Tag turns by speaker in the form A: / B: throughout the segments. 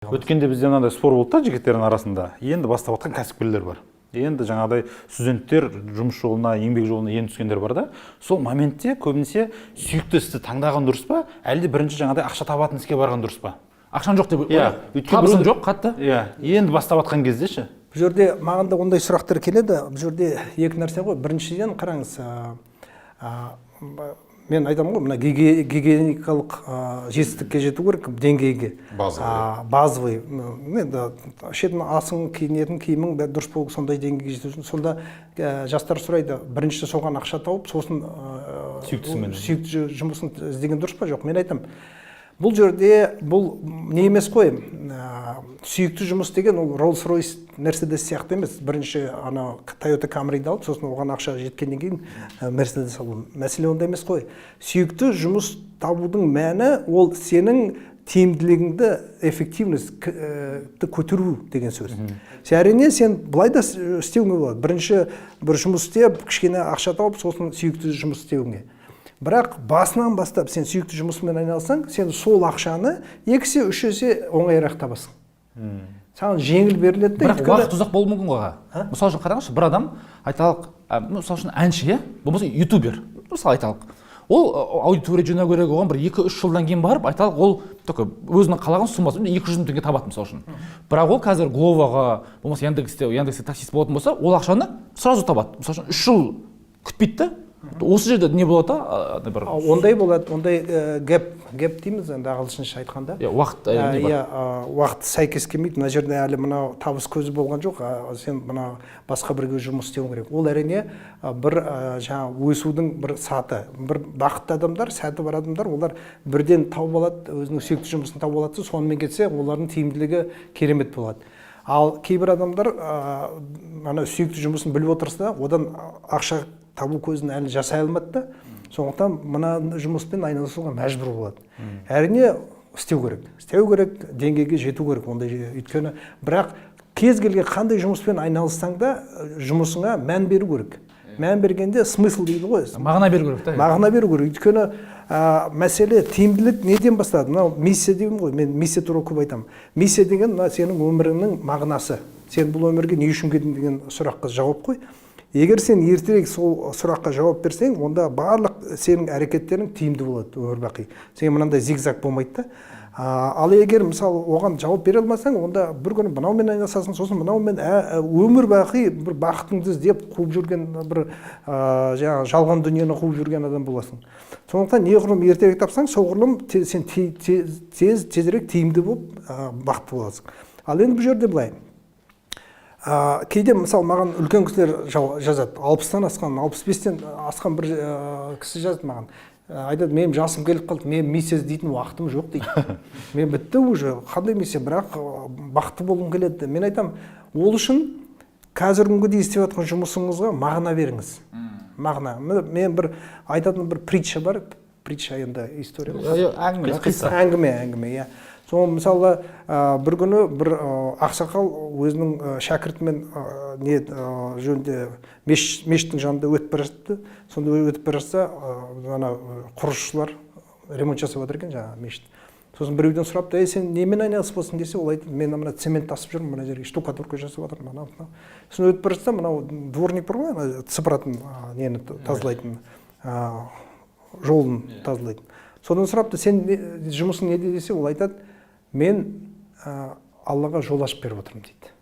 A: Өткенде бізде мынандай спор болды да жігіттердің арасында. Енді бастап жатқан кәсіпкерлер бар. Енді жаңағыдай студенттер жұмыс жолына, еңбек жолына енді түскендер бар да. Сол моментте көбінесе сүйікті істі таңдаған дұрыс па, әлде бірінші жаңағыдай ақша табатын іске барған дұрыс па?
B: Ақшан жоқ деп
A: ойлаймын.
B: Табысың жоқ қатты.
A: Иә, енді бастап жатқан кезде ше.
C: Бұл жерде маған да ондай сұрақтар келеді. Бұл жерде екі нәрсе ғой. Біріншіден қараңыз, мен айтамын ғой, мына гигиеникалық жетістікке жету керек, деңгейге. Базовый. Енді ішетін асың, киінетін киімің дұрыс болып сондай деңгейге жету үшін. Сонда жастар сұрайды, бірінші соған ақша тауып, сосын сүйікті жұмысын іздеген дұрыс па? Жоқ, мен айтамын. Бұл жерде бұл не емес қой, сүйікті жұмыс деген ол Rolls-Royce Mercedes сияқты емес. Бірінші Toyota Camry'ді алып, сосын оған ақша жеткеннен кейін Mercedes алу. Мәселе онда емес қой. Сүйікті жұмыс табудың мәні ол сенің тиімділігіңді, эффективностьті көтеру деген сөз. Әрине сен былай да істеуіңе болады. Бірінші бір жұмыс істеп, кішкене ақша тауып, сосын сүйікті жұмыс істеуіңе. Бірақ басынан бастап сен сүйікті жұмысымен айналсаң, сен сол ақшаны 2-3 есе оңайырақ табасың. Саған жеңіл беріледі.
B: Бірақ уақыт ұзақ болуы мүмкін ғой. Мысалы үшін қараңызшы, бір адам айталық, мысалы үшін әнші, болмаса ютубер, мысалы айталық. Ол аудитория жинау керек, оған бір 2-3 жылдан кейін барып, айталық, ол өзінің қалаған суммасы 200 мың теңге табады мысалы үшін. Бірақ ол қазір Гловаға, болмаса Яндексте таксист болатын болса, ол ақшаны сразу табады. Мысалы үшін 3 жыл күтпейді. Осы жерде не болады?
C: Ондай болады, ондай гэп дейміз, енді ағылшынша айтқанда. Уақыт сәйкес келмейді. Мына жерде әлі мынау табыс көзі болған жоқ, сен мына басқа бірге жұмыс істеуің керек. Ол әрине бір өсудің бір саты. Бір бақытты адамдар, сәті бар адамдар, олар бірден тауып алады, өзінің сүйікті жұмысын тауып алады, сонымен кетсе, олардың тиімділігі керемет болады. Ал кейбір адамдар сүйікті жұмысын біліп отырса, одан ақша табу көзін әлі жасай алмады да, сондықтан мына жұмыспен айналысуға мәжбүр болады. Әрине істеу керек, деңгейге жету керек, ондай өйткені, бірақ кез келген қандай жұмыспен айналыссаң да жұмысыңа мән беру керек. Мән бергенде смысл дейді ғой.
B: Мағына беру керек та.
C: Мағына беру керек. Өйткені мәселе тиімділік неден бастады? Мынау миссия деймін ғой, мен миссия туралы көп айтамын. Миссия деген сенің өміріңнің мағынасы. Сен бұл өмірге не үшін келдің деген сұраққа жауап қой. Егер сен ертерек сол сұраққа жауап берсең, онда барлық сенің әрекеттерің тиімді болады өмір бақи. Сен мынандай зигзаг болмайды да. Ал егер мысалы оған жауап бере алмасаң, онда бір күні мынаумен айналысасың, сосын мынаумен өмір бақи бір бақытыңды іздеп қуып жүрген бір жалған дүниені қуып жүрген адам боласың. Сондықтан неғұрлым ертерек тапсаң, соғұрлым сен тезірек тиімді болып бақытты боласың. Ал енді бұл жерде былай. Кейде мысалы маған үлкен кісілер жазады, 60-тан асқан, 65-тен асқан бір кісі жазды маған. Айтады, менің жасым келіп қалды, мен миссия іздейтін уақытым жоқ дейді. Мен бітті уже, қандай миссия, бірақ бақытты болғым келеді. Мен айтам, ол үшін қазіргі күнге дейін істеп жатқан жұмысыңызға мағына беріңіз. Мағына. Мен бір айтатын бір притча бар, притча енді история. Әңгіме. Сол мысалы бір күні бір ақсақал өзінің шәкіртімен жөнінде мешіттің жанында өтіп бара жатты. Сонда өтіп бара жатса, құрылысшылар ремонт жасап жатыр екен жаңағы мешіт. Сосын біреуден сұрапты, сен немен айналысып болсын десе, ол айтты, мен мына цемент тасып жүрмін, мына жерге штукатурка жасап жатырмын. Сосын өтіп бара жатса, мынау дворник бар ғой, сыпыратын, нені тазалайтын, жолын тазалайтын. Содан сұрапты, сен жұмысың неде десе, ол айтады, мен Аллаға жол ашып беріп отырмын дейді.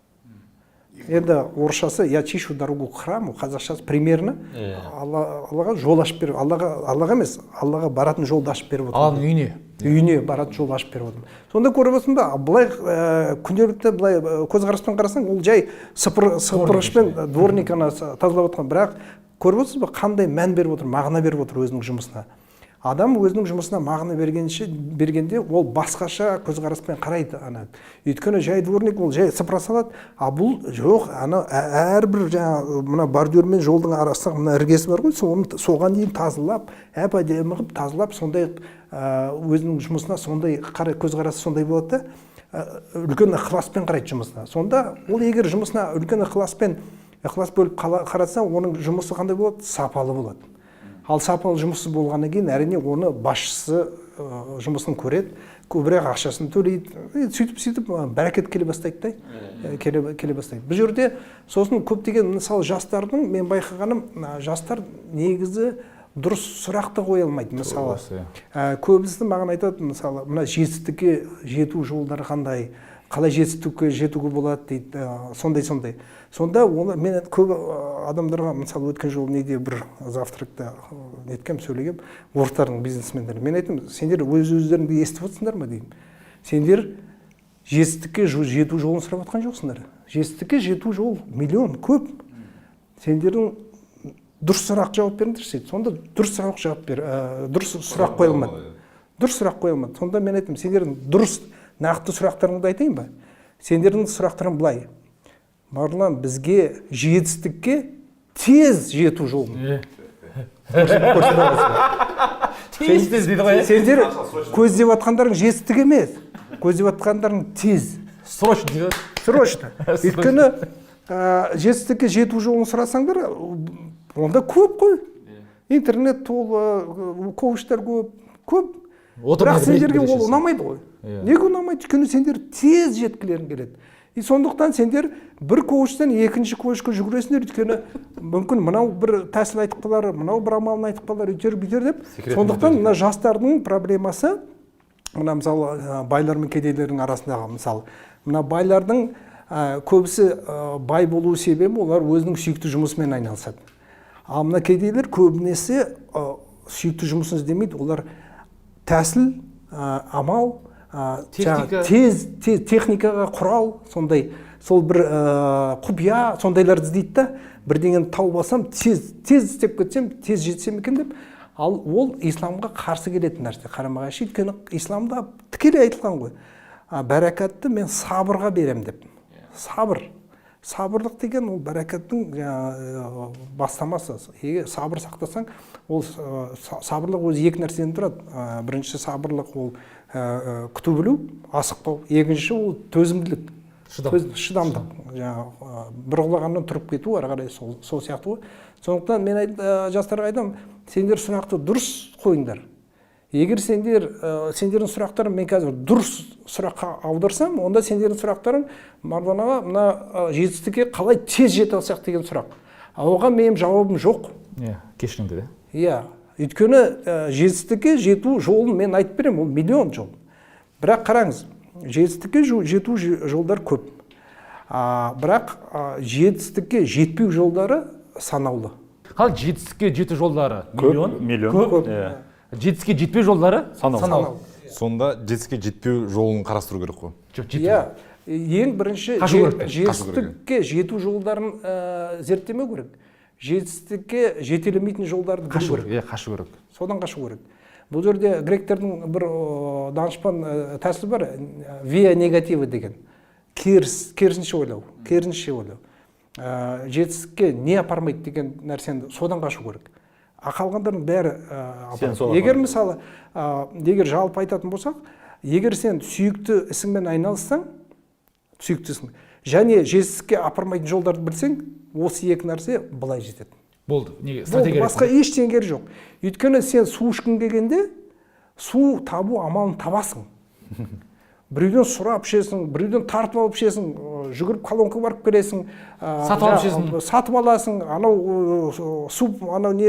C: Енді орысшасы я чищу дорогу к храму, қазақшасы примерно Аллаға жол ашып беріп, Аллаға емес, Аллаға баратын жолды ашып беріп отырмын. Үйіне баратын жол ашып беріп отырмын. Сонда көріп отырсың ба, былай күнделікті былай көзқараспен қарасаң, ол жай сыпырғышпен дворник тазалап отқан, бірақ көріп отырсыз ба, қандай мән беріп отыр, мағына беріп отыр өзінің жұмысына. Адам өзінің жұмысына мағына бергенде ол басқаша көзқараспен қарайды. Өйткені жай дворник ол жай сыпыра салады, а бұл жоқ, әрбір мына бордюрмен жолдың арасында мына іргесі бар ғой, соған дейін тазалап, әп-әдемі қылып тазалап, сондай өзінің жұмысына сондай көзқарасы сондай болады да, үлкен ықыласпен қарайды жұмысына. Сонда ол егер жұмысына үлкен ықылас бөліп қаратса, оның жұмысы қандай болады? Сапалы болады. Ал сапалы жұмысы болғаннан кейін әрине оны басшысы жұмысын көреді, көбірек ақшасын төлейді, сөйтіп бәрекет келе бастайды да, келе бастайды. Бұл жерде сосын көптеген мысалы жастардың, мен байқағаным, жастар негізі дұрыс сұрақты қоя алмайды. Мысалы көбісі маған айтады, мысалы мына жетістікке жету жолдары қандай, қалай жетістікке жетуге болады дейді, сондай. Сонда оны мен көп адамдарға, мысалы өткен жолы неде бір завтракта неткем, сөйлегем, орыстардың бизнесмендері. Мен айтам, сендер өздеріңді естіп отырсыңдар ма деймін. Сендер жетістікке жету жолын сұрап отқан жоқсыңдар. Жетістікке жету жол миллион, көп. Сендердің дұрыс сұрақ жауап беріңдерші. Сонда дұрыс сұрақ жауап бер, дұрыс сұрақ қоя алмады. Дұрыс сұрақ қоя алмады. Сонда мен айтам, сендердің дұрыс нақты сұрақтарыңды айтайын ба? Сендердің сұрақтарың былай. Марлан, бізге жетістікке тез жету жолын. Сендер көздеп атқандарың жетістік емес, көздеп атқандарың тез.
B: Срочно.
C: Өйткені жетістікке жету жолын сұрасаңдар, онда көп қой. Интернет толы, коучтар көп. Бірақ сендерге ол ұнамайды ғой. Неге ұнамайды? Өйткені сендер тез жеткілерің келеді. И сондықтан сендер бір коучтан екінші коучқа жүгіресіңдер, өйткені мүмкін мынау бір тәсіл айтып қалар, мынау бір амалын айтып қалар, үйтер деп. Сондықтан мына жастардың проблемасы, мына мысалы байлар мен кедейлердің арасындағы мысалы, мына байлардың көбісі бай болу себебі олар өзінің сүйікті жұмысымен айналысады. Ал мына кедейлер көбінесе сүйікті жұмысын іздемейді, олар тәсіл, амал, тез техникаға құрал, сондай, сол бір құпия сондайларды іздейді да, бірдеңені тауып алсам, тез істеп кетсем, тез жетсем екен деп. Ал ол исламға қарсы келетін нәрсе, қарама-қайшы. Өйткені исламда тікелей айтылған ғой. Бәракатты мен сабырға берем деп. Сабырлық деген ол бәракаттың бастамасы. Егер сабыр сақтасаң, ол сабырлық өзі екі нәрседен тұрады. Бірінші сабырлық ол күту білу, асықпау. Екінші ол төзімділік, шыдамдық. Бір құлағаннан тұрып кету, ары қарай сол сияқты ғой. Сондықтан мен жастарға айтам, сендер сұрақты дұрыс қойыңдар. Егер сендердің сұрақтарын мен қазір дұрыс сұраққа аударсам, онда сендердің сұрақтарың Мардан аға, мына жетістікке қалай тез жете алсақ деген сұрақ. Оған менің жауабым жоқ.
B: Кешіріңдер.
C: Өйткені жетістікке жету жолын мен айтып беремін, ол миллион жол. Бірақ қараңыз, жетістікке жету жолдар көп. Бірақ жетістікке жетпеу жолдары санаулы.
B: Қалай жетістікке жету жолдары? Миллион.
C: Көп.
B: Жетістікке жетпеу жолдары санаулы.
D: Сонда жетістікке жетпеу жолын қарастыру керек қой.
C: Ең бірінші жетістікке жету жолдарын зерттемеу керек. Жетістікке жетелемейтін жолдарды білу керек.
B: Қашу керек.
C: Содан қашу керек. Бұл жерде гректердің бір данышпан тәсілі бар, виа негатива деген. Керісінше ойлау. Жетістікке не апармайды деген нәрсені содан қашу керек. Қалғандардың бәрі егер мысалы, егер жалпы айтатын болсақ, егер сен сүйікті ісіңмен айналыссаң, және жетістікке апармайтын жолдарды білсең, осы екі нәрсе былай жетеді.
B: Болды.
C: Басқа ештеңе жоқ. Өйткені сен су ішкің келгенде, су табу амалын табасың. Біреуден сұрап ішесің, біреуден тартып алып ішесің, жүгіріп колонка барып келесің, сатып аласың, анау суп, анау не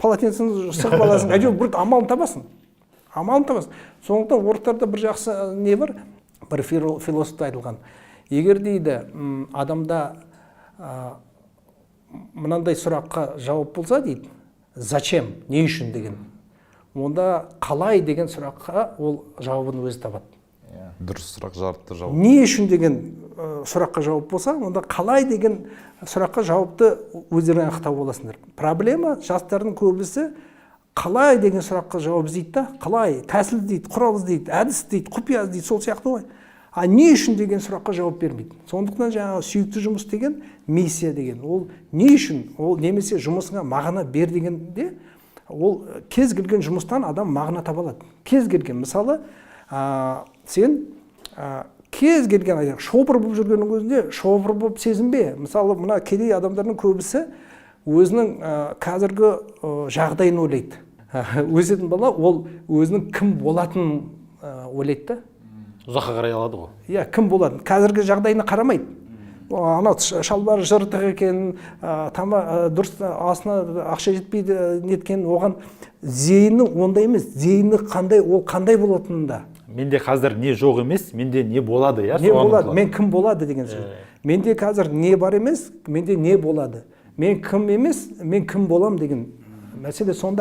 C: полотенцін сығып аласың, әйтеуір бір амалын табасың. Сондықтан орыстарда бір жақсы не бар, бір философта айтылған. Егер дейді адамда мынандай сұраққа жауап болса дейді, зачем, не үшін деген, онда қалай деген сұраққа ол жауабын өзі табады.
D: Дұрыс сұрақ, жауапты жауап.
C: Не үшін деген сұраққа жауап болса, онда қалай деген сұраққа жауапты өздерің анықтап боласыңдар. Проблема жастардың көбісі қалай деген сұраққа жауап іздейді да, қалай, тәсіл іздейді, құрал іздейді, әдіс іздейді, құпия іздейді, сол сияқты ғой. А не үшін деген сұраққа жауап бермейді. Сондықтан жаңағы сүйікті жұмыс деген, миссия деген, ол не үшін, ол немесе жұмысыңа мағына бер дегенде, ол кез келген жұмыстан адам мағына таба алады. Кез келген, мысалы, сен кез келген шопыр болып жүргеннің өзінде шопыр болып сезінбе. Мысалы, мына кедей адамдардың көбісі өзінің қазіргі жағдайын ойлайды. Өсетін бала ол өзінің кім болатынын ойлайды да.
A: Ұзаққа қарай алады ғой.
C: Иә, кім болады? Қазіргі жағдайына қарамайды. Анау шалбары жыртық екен, дұрыс асына ақша жетпейді неткен, оған зейіні ондай емес. Зейіні қандай, ол қандай болатынында.
A: Менде қазір не жоқ емес, менде не болады, иә?
C: Не болады? Мен кім болады деген сөз. Менде қазір не бар емес, менде не болады. Мен кім емес, мен кім болам деген мәселе сонда.